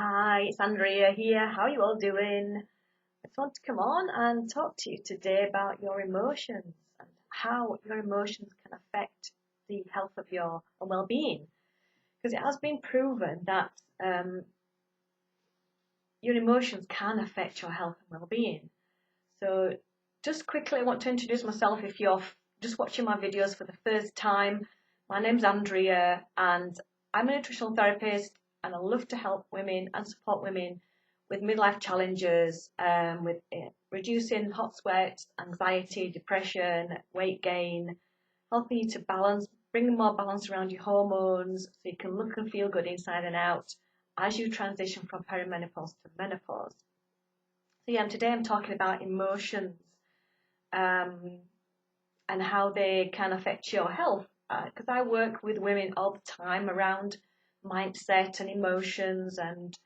Hi, it's Andrea here. How are you all doing? I just want to come on and talk to you today about your emotions and how your emotions can affect the health of your well-being. Because it has been proven that your emotions can affect your health and well-being. So just quickly, I want to introduce myself if you're just watching my videos for the first time. My name's Andrea and I'm a nutritional therapist and I love to help women and support women with midlife challenges, with reducing hot sweats, anxiety, depression, weight gain, helping you to balance, bring more balance around your hormones so you can look and feel good inside and out as you transition from perimenopause to menopause. So yeah, today I'm talking about emotions um, and how they can affect your health. Because I work with women all the time around mindset and emotions and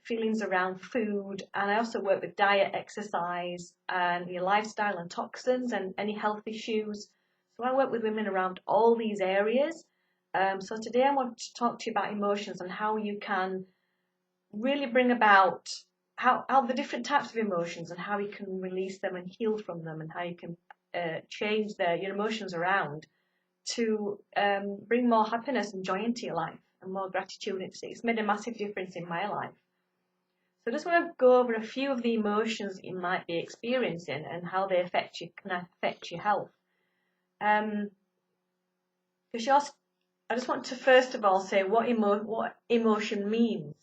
feelings around food, and I also work with diet, exercise, and your lifestyle and toxins and any health issues. So I work with women around all these areas. So today I want to talk to you about emotions and how you can really bring about how the different types of emotions and how you can release them and heal from them and how you can change your emotions around to bring more happiness and joy into your life and more gratitude. It's made a massive difference in my life. So I just want to go over a few of the emotions that you might be experiencing and how they can affect your health. Because I just want to first of all say what emotion means.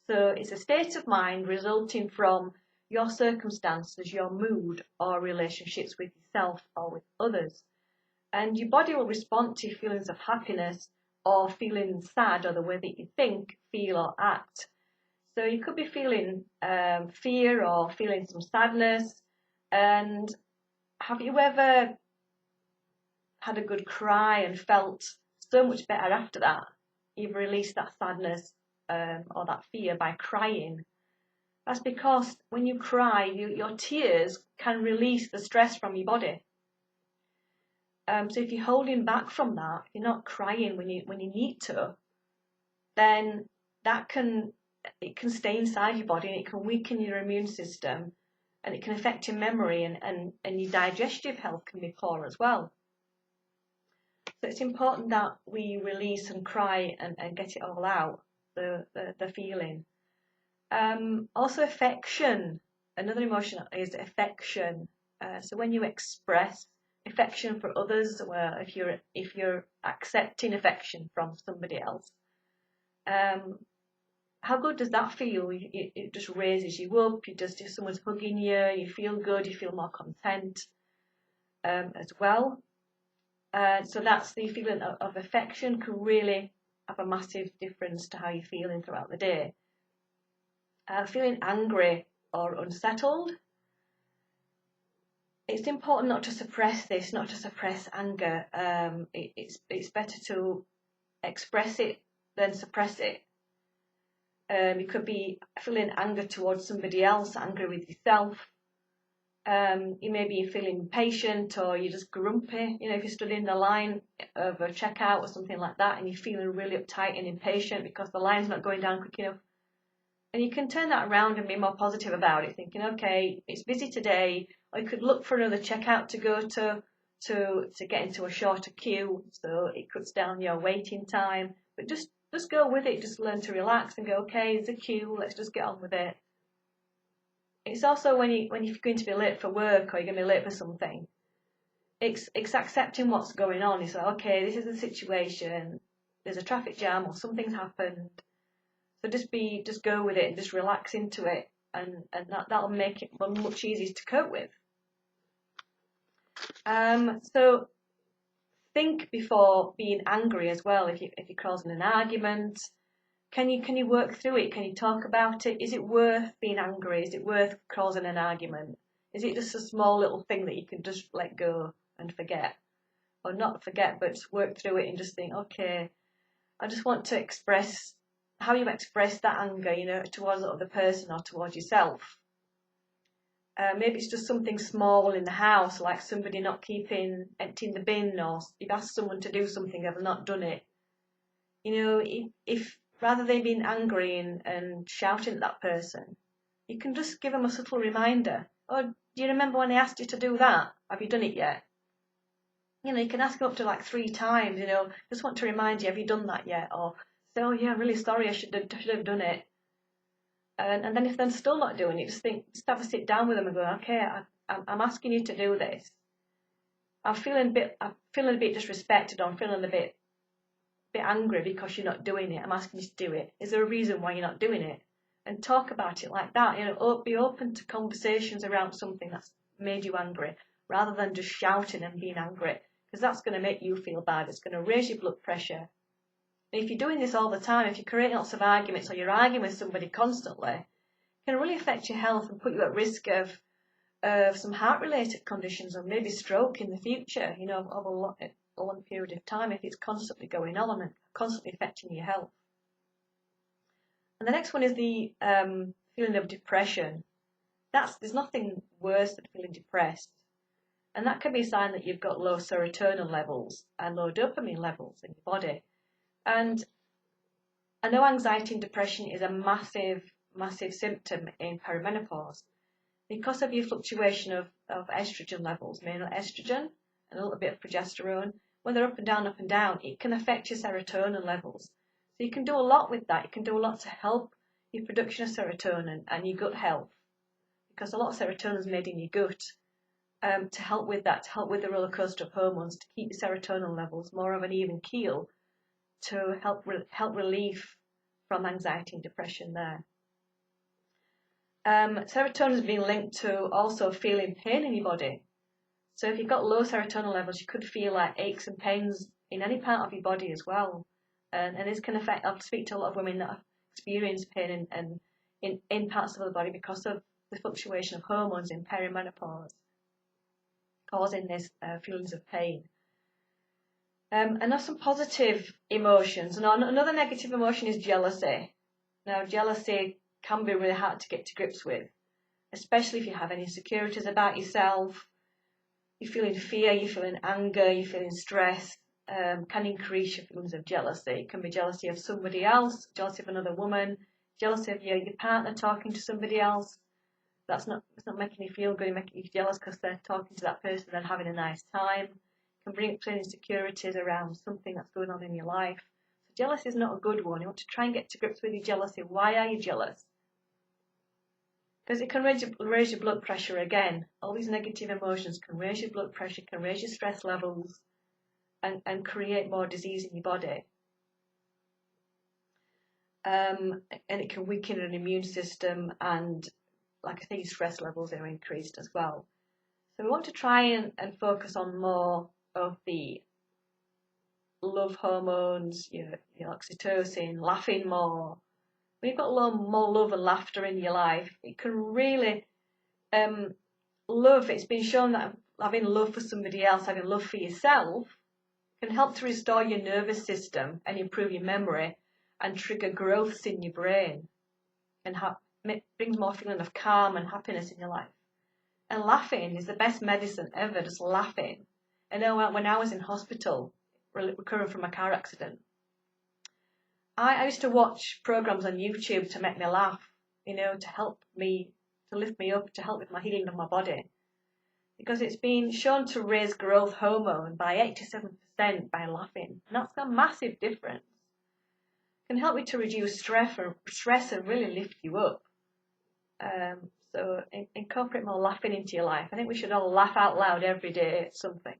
So it's a state of mind resulting from your circumstances, your mood, or relationships with yourself or with others. And your body will respond to feelings of happiness or feeling sad or the way that you think, feel, or act. So you could be feeling fear or feeling some sadness. And have you ever had a good cry and felt so much better after that? You've released that sadness or that fear by crying. That's because when you cry, your tears can release the stress from your body. So if you're holding back from that, if you're not crying when you need to, then it can stay inside your body and it can weaken your immune system and it can affect your memory and your digestive health can be poor as well. So it's important that we release and cry and get it all out, the feeling. Also affection. Another emotion is affection. So when you express affection for others, well, if you're accepting affection from somebody else, how good does that feel? It just raises you up. If someone's hugging you, you feel good. You feel more content as well. So that's the feeling of affection can really have a massive difference to how you're feeling throughout the day. Feeling angry or unsettled. It's important not to suppress this, not to suppress anger. It's better to express it than suppress it. You could be feeling anger towards somebody else, angry with yourself. You may be feeling impatient or you're just grumpy. If you're stood in the line of a checkout or something like that and you're feeling really uptight and impatient because the line's not going down quick enough. And you can turn that around and be more positive about it, thinking, okay, it's busy today. I could look for another checkout to go to get into a shorter queue, so it cuts down your waiting time. But just go with it. Just learn to relax and go, okay, there's a queue. Let's just get on with it. It's also when you're going to be late for work or you're going to be late for something. It's accepting what's going on. It's like, okay, this is the situation. There's a traffic jam or something's happened. So just go with it and just relax into it, and that'll make it much easier to cope with. So think before being angry as well. If you're causing an argument, can you work through it? Can you talk about it? Is it worth being angry? Is it worth causing an argument? Is it just a small little thing that you can just let go and forget, or not forget, but work through it and just think, okay, I just want to express. How you express that anger, towards the other person or towards yourself. Maybe it's just something small in the house, like somebody not emptying the bin, or you've asked someone to do something, they've not done it. If rather than being angry and shouting at that person, you can just give them a subtle reminder. Oh, do you remember when I asked you to do that? Have you done it yet? You know, you can ask them up to like 3 times, you know, just want to remind you, have you done that yet? Or say, oh yeah, I'm really sorry, I should have done it. And then if they're still not doing it, just have a sit down with them and go, okay, I'm asking you to do this. I'm feeling a bit disrespected, or I'm feeling a bit angry because you're not doing it. I'm asking you to do it. Is there a reason why you're not doing it? And talk about it like that. You know, be open to conversations around something that's made you angry, rather than just shouting and being angry, because that's going to make you feel bad. It's going to raise your blood pressure. And if you're doing this all the time, if you're creating lots of arguments, or you're arguing with somebody constantly, it can really affect your health and put you at risk of some heart-related conditions, or maybe stroke in the future, you know, over a long period of time, if it's constantly going on and constantly affecting your health. And the next one is the feeling of depression. There's nothing worse than feeling depressed. And that can be a sign that you've got low serotonin levels and low dopamine levels in your body. And I know anxiety and depression is a massive, massive symptom in perimenopause, because of your fluctuation of estrogen levels, mainly estrogen and a little bit of progesterone. When they're up and down, it can affect your serotonin levels. So you can do a lot with that. You can do a lot to help your production of serotonin and your gut health, because a lot of serotonin is made in your gut, to help with that, to help with the roller coaster of hormones, to keep your serotonin levels more of an even keel, to help relief from anxiety and depression there. Serotonin has been linked to also feeling pain in your body. So if you've got low serotonin levels, you could feel like aches and pains in any part of your body as well. And this can affect, I speak to a lot of women that have experienced pain in parts of the body because of the fluctuation of hormones in perimenopause, causing this feelings of pain. And there's some positive emotions. And another negative emotion is jealousy. Now, jealousy can be really hard to get to grips with, especially if you have any insecurities about yourself. You're feeling fear, you're feeling anger, you're feeling stress, can increase your feelings of jealousy. It can be jealousy of somebody else, jealousy of another woman, jealousy of your partner talking to somebody else. It's not making you feel good, it's making you jealous because they're talking to that person and having a nice time. It can bring up some insecurities around something that's going on in your life. So jealousy is not a good one. You want to try and get to grips with your jealousy. Why are you jealous? Because it can raise your blood pressure again. All these negative emotions can raise your blood pressure, can raise your stress levels, and create more disease in your body. And it can weaken an immune system, and like I say, your stress levels are increased as well. So we want to try and focus on more of the love hormones, your oxytocin, laughing more. When you've got more love and laughter in your life, it can really love. It's been shown that having love for somebody else, having love for yourself, can help to restore your nervous system and improve your memory and trigger growths in your brain, and brings more feeling of calm and happiness in your life. And laughing is the best medicine ever, just laughing. I know when I was in hospital, recovering from a car accident, I used to watch programs on YouTube to make me laugh, to help me, to lift me up, to help with my healing of my body. Because it's been shown to raise growth hormone by 87% by laughing. And that's a massive difference. It can help you to reduce stress and really lift you up. So incorporate more laughing into your life. I think we should all laugh out loud every day at something.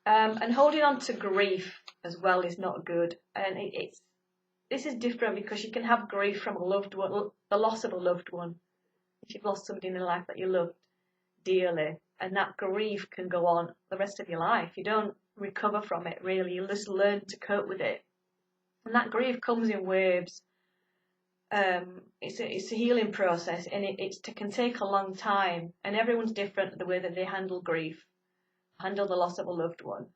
And holding on to grief as well is not good. And this is different because you can have grief from a loved one, the loss of a loved one. If you've lost somebody in your life that you loved dearly, and that grief can go on the rest of your life. You don't recover from it really. You just learn to cope with it. And that grief comes in waves. It's a healing process, and it can take a long time. And everyone's different the way that they handle grief, handle the loss of a loved one.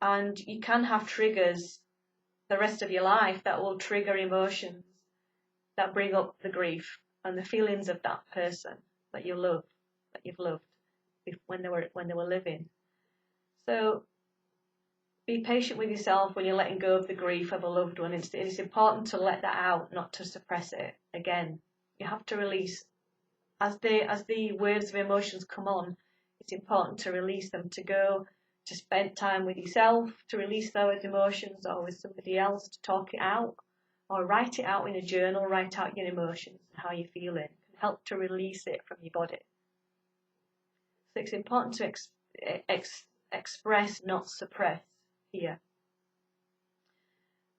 And you can have triggers the rest of your life that will trigger emotions that bring up the grief and the feelings of that person that you love, that you've loved when they were living. So be patient with yourself when you're letting go of the grief of a loved one. It's important to let that out, not to suppress it. Again, you have to release. As the waves of emotions come on, it's important to release them, to go to spend time with yourself, to release those emotions, or with somebody else, to talk it out, or write it out in a journal, write out your emotions and how you're feeling. It can help to release it from your body. So it's important to express, not suppress here.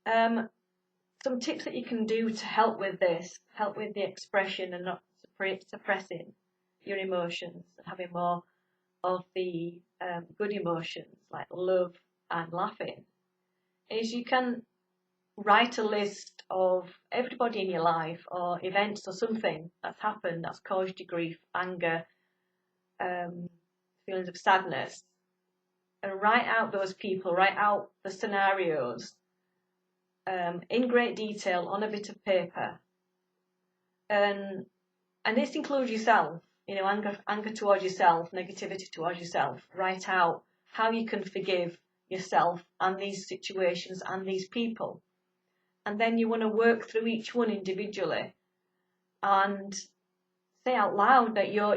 Some tips that you can do to help with this, help with the expression and not suppressing your emotions, and having more of the good emotions like love and laughing, is you can write a list of everybody in your life or events or something that's happened that's caused you grief, anger, feelings of sadness, and write out those people, write out the scenarios in great detail on a bit of paper. And this includes yourself, anger towards yourself, negativity towards yourself. Write out how you can forgive yourself and these situations and these people. And then you want to work through each one individually and say out loud that you're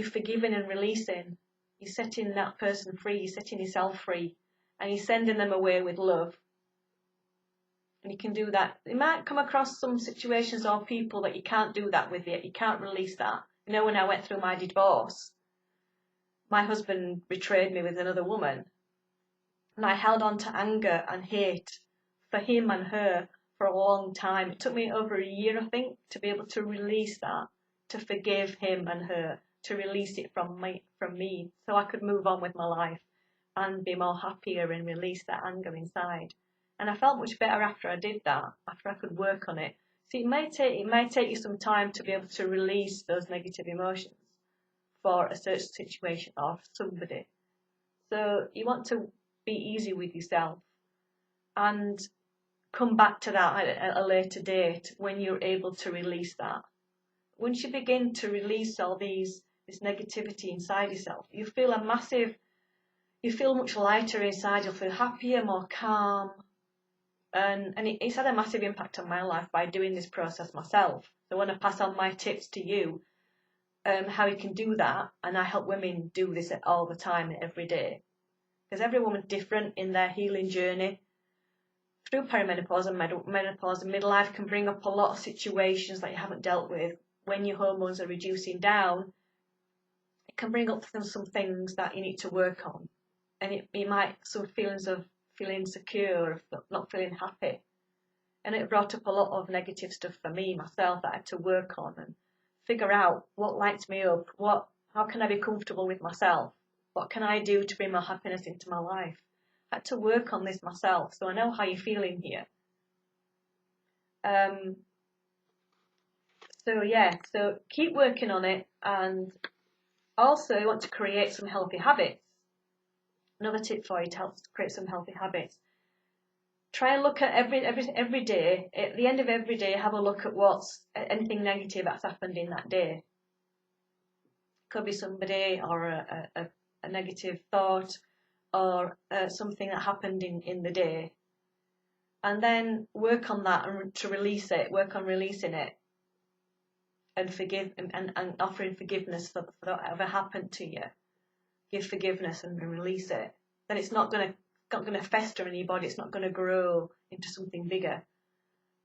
forgiving and releasing. You're setting that person free, you're setting yourself free, and you're sending them away with love. And you can do that. You might come across some situations or people that you can't do that with yet. You can't release that. When I went through my divorce, my husband betrayed me with another woman. And I held on to anger and hate for him and her for a long time. It took me over a year, I think, to be able to release that, to forgive him and her, to release it from me, so I could move on with my life and be more happier and release that anger inside. And I felt much better after I did that, after I could work on it. See, it may take you some time to be able to release those negative emotions for a certain situation or somebody. So you want to be easy with yourself and come back to that at a later date when you're able to release that. Once you begin to release all this negativity inside yourself, you feel much lighter inside. You'll feel happier, more calm. And it's had a massive impact on my life by doing this process myself. So I want to pass on my tips to you, how you can do that. And I help women do this all the time, every day. Because every woman's different in their healing journey. Through perimenopause and menopause and midlife can bring up a lot of situations that you haven't dealt with. When your hormones are reducing down, it can bring up some things that you need to work on. And it might some feelings of feeling insecure, of not feeling happy. And it brought up a lot of negative stuff for me, myself, that I had to work on and figure out what lights me up, how can I be comfortable with myself, what can I do to bring more happiness into my life. I had to work on this myself, so I know how you're feeling here. So keep working on it, and also you want to create some healthy habits. Another tip for you to help create some healthy habits. Try and look at every day. At the end of every day, have a look at what's anything negative that's happened in that day. Could be somebody or a negative thought or something that happened in the day. And then work on that and to release it. Work on releasing it and forgive and offering forgiveness for whatever happened to you. Give forgiveness and release it. Then it's not going to fester in your body. It's not going to grow into something bigger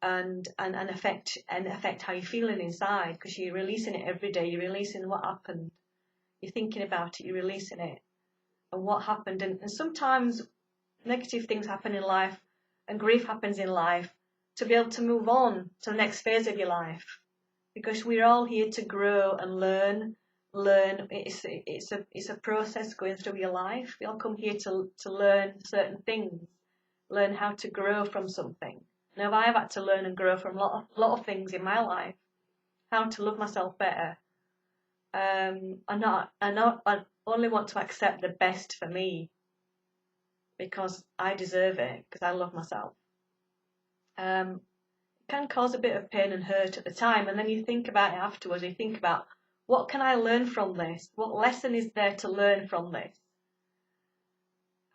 and affect how you're feeling inside, because you're releasing it every day. You're releasing what happened. You're thinking about it. You're releasing it and what happened. And sometimes negative things happen in life and grief happens in life to be able to move on to the next phase of your life, because we're all here to grow and learn. It's a process going through your life. We all come here to learn certain things, learn how to grow from something. Now I've had to learn and grow from a lot of things in my life, how to love myself better. I only want to accept the best for me, because I deserve it, because I love myself. It can cause a bit of pain and hurt at the time, and then you think about it afterwards. You think about, what can I learn from this? What lesson is there to learn from this?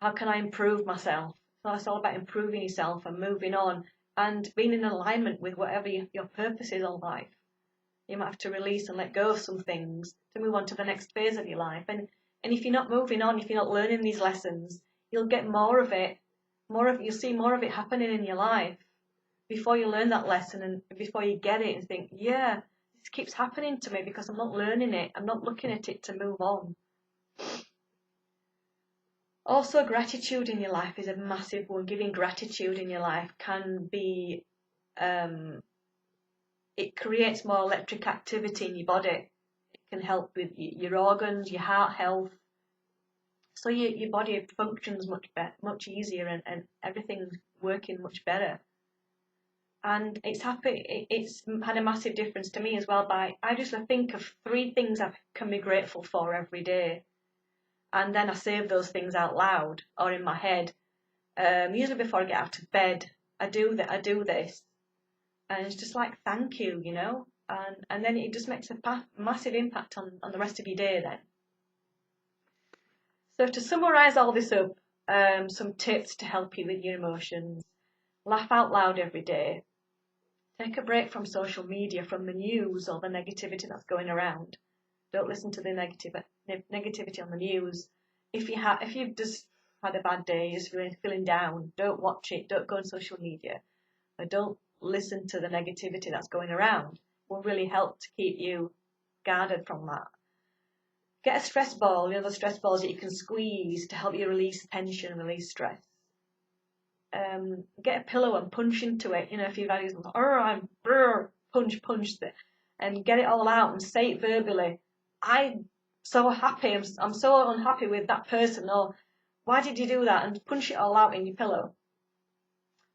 How can I improve myself? So it's all about improving yourself and moving on and being in alignment with whatever your purpose is in life. You might have to release and let go of some things to move on to the next phase of your life. And if you're not moving on, if you're not learning these lessons, you'll get more of it. You'll see more of it happening in your life before you learn that lesson and before you get it and think, yeah, this keeps happening to me because I'm not learning it. I'm not looking at it to move on. Also, gratitude in your life is a massive one. Giving gratitude in your life can be, it creates more electric activity in your body. It can help with your organs, your heart health. So your body functions much easier, and everything's working much better. And it's had a massive difference to me as well. I just think of 3 things I can be grateful for every day, and then I say those things out loud or in my head. Usually before I get out of bed, I do this, and it's just like thank you, and then it just makes a massive impact on the rest of your day then. So to summarise all this up, some tips to help you with your emotions. Laugh out loud every day. Take a break from social media, from the news or the negativity that's going around. Don't listen to the negativity on the news. If you've just had a bad day, you're feeling down, don't watch it. Don't go on social media. Or don't listen to the negativity that's going around. It will really help to keep you guarded from that. Get a stress ball, the stress balls that you can squeeze to help you release tension, release stress. Get a pillow and punch into it. If you've had I'm punch it, and get it all out and say it verbally. I'm so happy. I'm so unhappy with that person. Or why did you do that? And punch it all out in your pillow.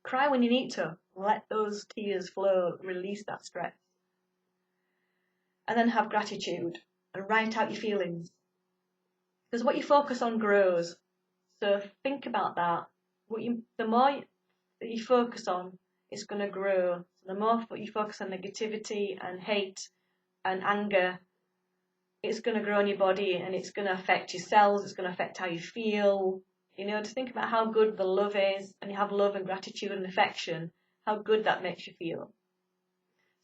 Cry when you need to. Let those tears flow. Release that stress. And then have gratitude and write out your feelings. Because what you focus on grows. So think about that. The more that you focus on, it's going to grow. So the more you focus on negativity and hate and anger, it's going to grow in your body, and it's going to affect your cells. It's going to affect how you feel. To think about how good the love is, and you have love and gratitude and affection, how good that makes you feel.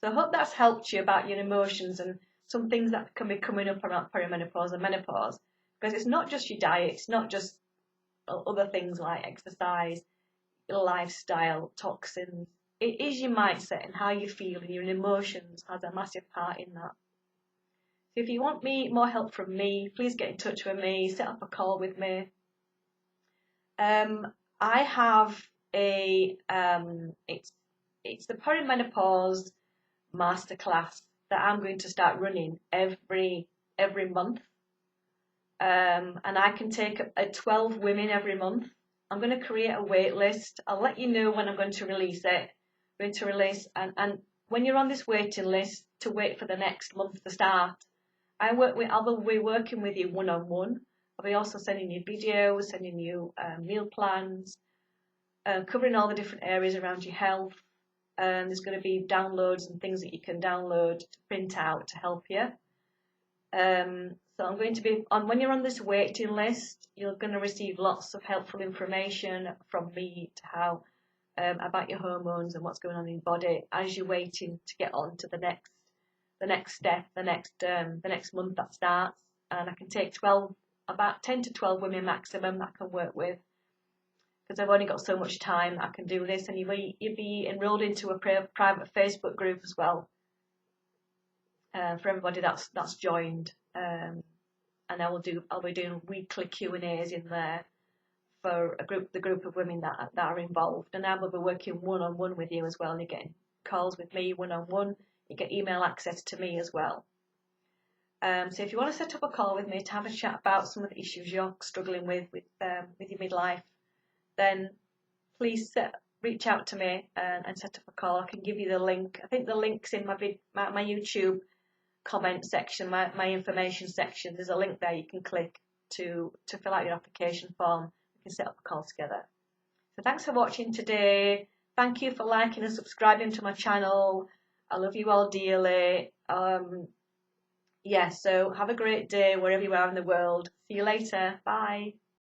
So I hope that's helped you about your emotions and some things that can be coming up around perimenopause and menopause. Because it's not just your diet, it's not just other things like exercise, your lifestyle, toxins. It is your mindset and how you feel, and your emotions has a massive part in that. So if you want more help from me, please get in touch with me, set up a call with me. I have it's the perimenopause masterclass that I'm going to start running every month. And I can take 12 women every month. I'm going to create a wait list. I'll let you know when I'm going to release it. I'm going to release, and when you're on this waiting list to wait for the next month to start, I'll be working with you one-on-one. I'll be also sending you videos, sending you meal plans, covering all the different areas around your health. There's going to be downloads and things that you can download to print out to help you. So I'm going to be when you're on this waiting list, you're going to receive lots of helpful information from me to how about your hormones and what's going on in your body as you're waiting to get on to the next step, the next month that starts. And I can take about 10 to 12 women maximum that I can work with, because I've only got so much time that I can do this. And you'll be enrolled into a private Facebook group as well, for everybody that's joined. And I'll be doing weekly Q&As in there for the group of women that are involved. And I will be working one-on-one with you as well. And you're getting calls with me one-on-one. You get email access to me as well. So if you want to set up a call with me to have a chat about some of the issues you're struggling with your midlife, then please reach out to me and set up a call. I can give you the link. I think the link's in my YouTube comment section, my information section. There's a link there you can click to fill out your application form. We can set up a call together. So thanks for watching today. Thank you for liking and subscribing to my channel. I love you all dearly. So have a great day wherever you are in the world. See you later. Bye.